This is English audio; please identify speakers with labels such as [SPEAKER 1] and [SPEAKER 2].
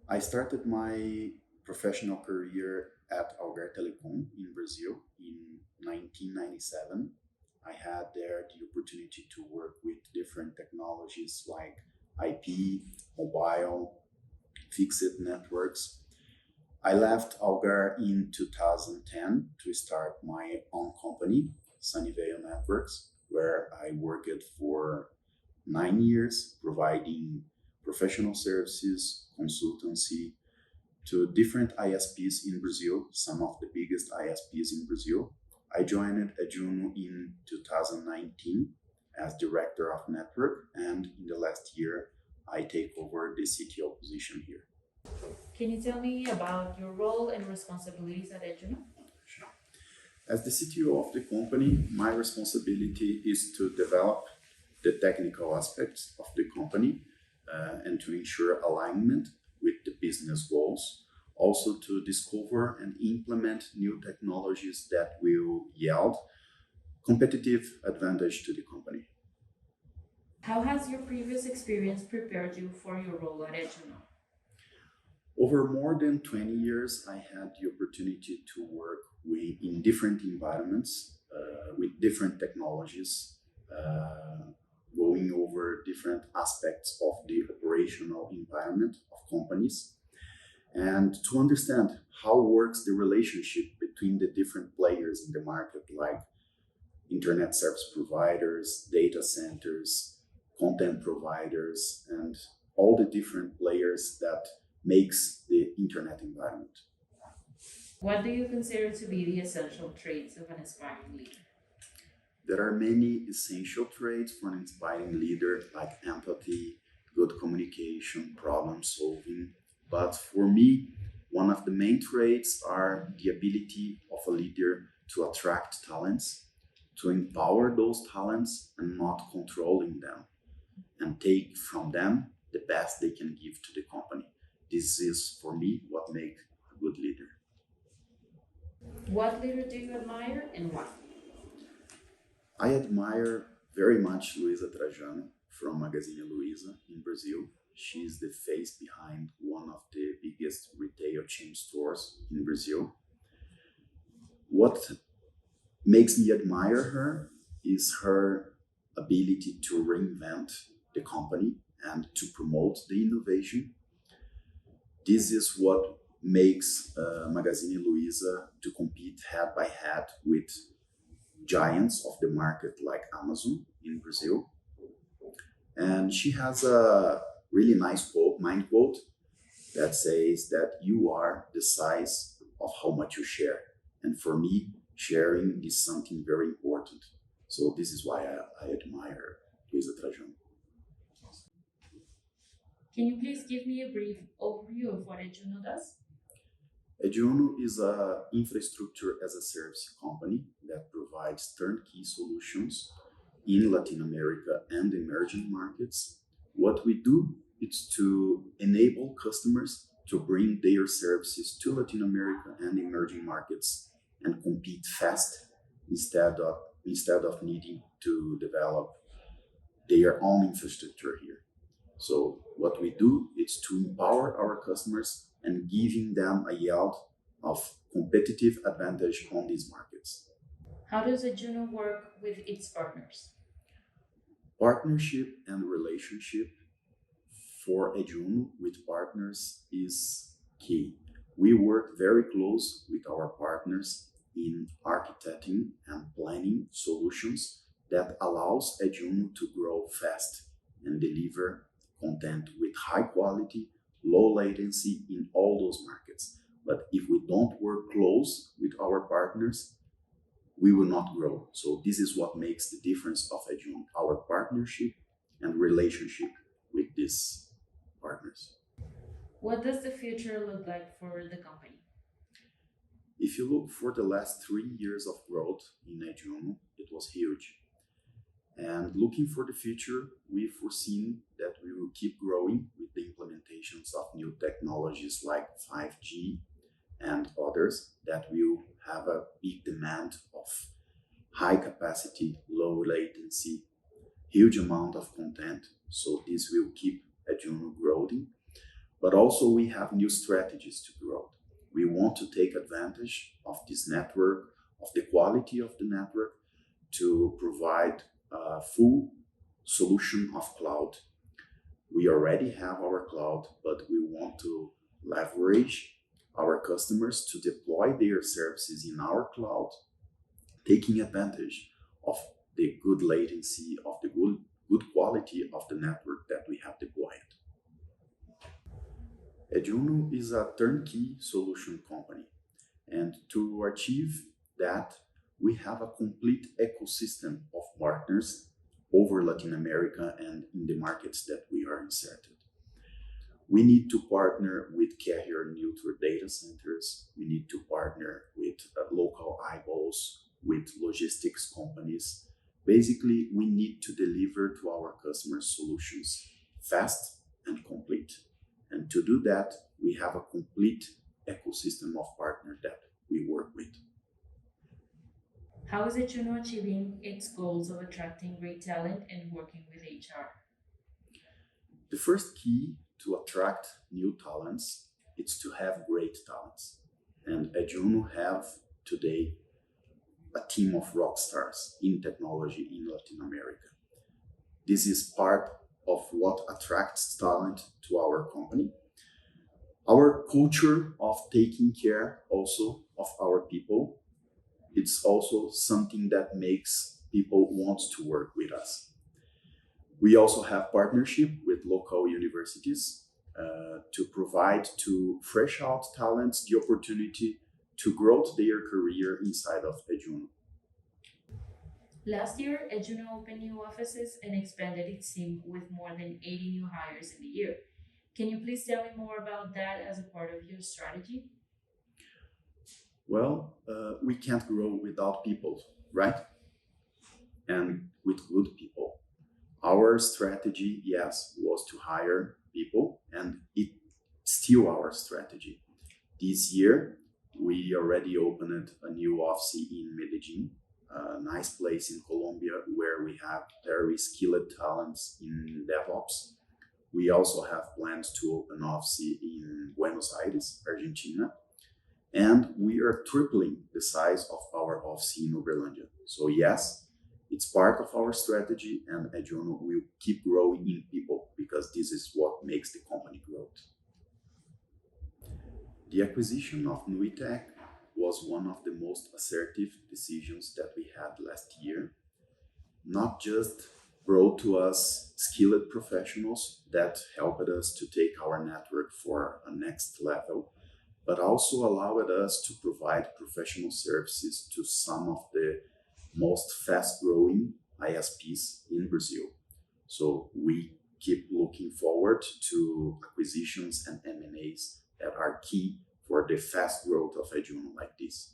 [SPEAKER 1] I started my professional career at Algar Telecom in Brazil in 1997. I had there the opportunity to work with different technologies like IP, mobile, fixed networks. I left Algar in 2010 to start my own company, Sunnyvale Networks, where I worked for 9 years providing professional services, consultancy to different ISPs in Brazil, some of the biggest ISPs in Brazil. I joined EdgeUno in 2019 as director of network, and in the last year, I take over the CTO position here.
[SPEAKER 2] Can you tell me about your role and responsibilities at EdgeUno?
[SPEAKER 1] As the CTO of the company, my responsibility is to develop the technical aspects of the company and to ensure alignment with the business goals. Also, to discover and implement new technologies that will yield competitive advantage to the company.
[SPEAKER 2] How has your previous experience prepared you for your role at EdgeUno?
[SPEAKER 1] Over more than 20 years, I had the opportunity to work in different environments with different technologies, going over different aspects of the operational environment of companies, and to understand how works the relationship between the different players in the market, like internet service providers, data centers, content providers, and all the different players that makes the internet environment.
[SPEAKER 2] What do you consider to be the essential traits of an aspiring leader?
[SPEAKER 1] There are many essential traits for an inspiring leader, like empathy, good communication, problem solving. But for me, one of the main traits are the ability of a leader to attract talents, to empower those talents and not controlling them, and take from them the best they can give to the company. This is, for me, what makes a good leader.
[SPEAKER 2] What leader do you admire and why?
[SPEAKER 1] I admire very much Luisa Trajano from Magazine Luiza in Brazil. She's the face behind one of the biggest retail chain stores in Brazil. What makes me admire her is her ability to reinvent the company and to promote the innovation. This is what makes Magazine Luiza to compete head by head with giants of the market like Amazon in Brazil. And she has a really nice quote, mind quote, that says that you are the size of how much you share. And for me, sharing is something very important. So this is why I admire Luisa Trajano.
[SPEAKER 2] Can you please give me a brief overview of what EdgeUno does?
[SPEAKER 1] EdgeUno is an infrastructure as a service company that provides turnkey solutions in Latin America and emerging markets. What we do is to enable customers to bring their services to Latin America and emerging markets and compete fast instead of needing to develop their own infrastructure here. So what we do is to empower our customers and giving them a yield of competitive advantage on these markets.
[SPEAKER 2] How does EdgeUno work with its partners?
[SPEAKER 1] Partnership and relationship for EdgeUno with partners is key. We work very close with our partners in architecting and planning solutions that allows EdgeUno to grow fast and deliver content with high quality, low latency in all those markets. But if we don't work close with our partners, we will not grow. So this is what makes the difference of EdgeUno, our partnership and relationship with these partners.
[SPEAKER 2] What does the future look like for the company?
[SPEAKER 1] If you look for the last 3 years of growth in EdgeUno, it was huge. And looking for the future, we foreseen that we will keep growing with the implementations of new technologies like 5G and others that will have a big demand of high capacity, low latency, huge amount of content. So this will keep EdgeUno growing. But also we have new strategies to grow. We want to take advantage of this network, of the quality of the network, to provide a full solution of cloud. We already have our cloud, but we want to leverage our customers to deploy their services in our cloud, taking advantage of the good latency, of the good quality of the network that we have deployed. EdgeUno is a turnkey solution company, and to achieve that, we have a complete ecosystem of partners over Latin America and in the markets that we are inserted. We need to partner with carrier neutral data centers. We need to partner with local eyeballs, with logistics companies. Basically, we need to deliver to our customers solutions fast and complete. And to do that, we have a complete ecosystem of partners that we work with.
[SPEAKER 2] How is EdgeUno achieving its goals of attracting great talent and working with HR?
[SPEAKER 1] The first key to attract new talents is to have great talents. And EdgeUno have today a team of rock stars in technology in Latin America. This is part of what attracts talent to our company. Our culture of taking care also of our people, it's also something that makes people want to work with us. We also have partnership with local universities to provide to fresh out talents the opportunity to grow their career inside of EdgeUno.
[SPEAKER 2] Last year, EdgeUno opened new offices and expanded its team with more than 80 new hires in the year. Can you please tell me more about that as a part of your strategy?
[SPEAKER 1] Well, we can't grow without people, right? And with good people. Our strategy, yes, was to hire people, and it's still our strategy. This year, we already opened a new office in Medellin, a nice place in Colombia where we have very skilled talents in DevOps. We also have plans to open an office in Buenos Aires, Argentina, and we are tripling the size of our office in Uberlândia. So yes, it's part of our strategy, and EdgeUno will keep growing in people because this is what makes the company grow. The acquisition of Nuitech was one of the most assertive decisions that we had last year. Not just brought to us skilled professionals that helped us to take our network for a next level, but also allowed us to provide professional services to some of the most fast-growing ISPs in Brazil. So we keep looking forward to acquisitions and M&As that are key for the fast growth of EdgeUno like this.